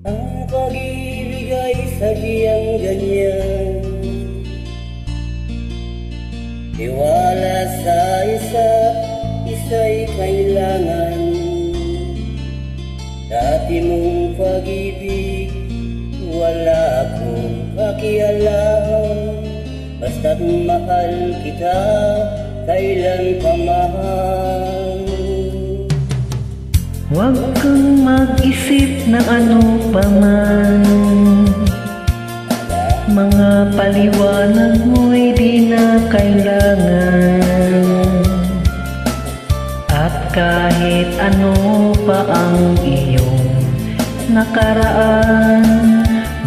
Ang pag-ibig ay sadyang ganyan, tiwala sa isa'y kailangan. Dati mong pag-ibig, wala akong pakialam. Basta't mahal kita, kailan pa mahal. Huwag kang mag-isip ng ano pa man, mga paliwanag mo'y di na kailangan. At kahit ano pa ang iyong nakaraan,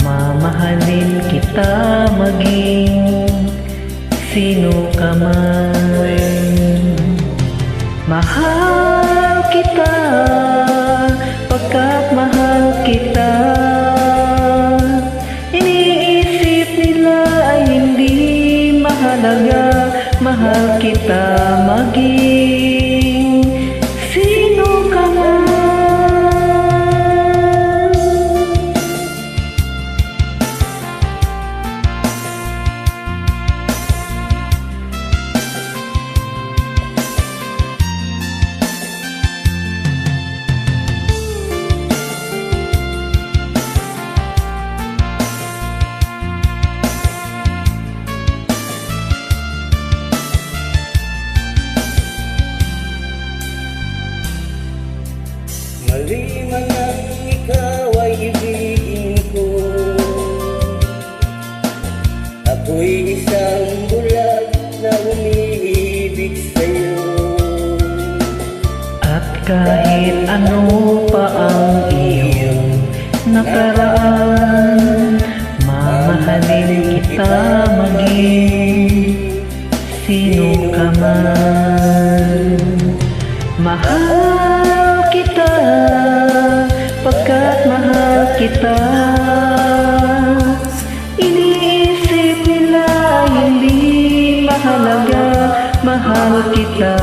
mamahalin kita maging sino ka man. Mahal kita pagkat mahal kita. Iniisip nila ay hindi mahalaga, mahal kita maging sino ka man. Mali man ang ikaw ay ibigin ko, ako'y isang bulag na umiibig sa'yo. At kahit ano pa ang iyong nakaraan, mamahalin kita maging sino ka man. Mahal kita pagkat mahal kita. Iniisip nila hindi mahalaga, mahal kita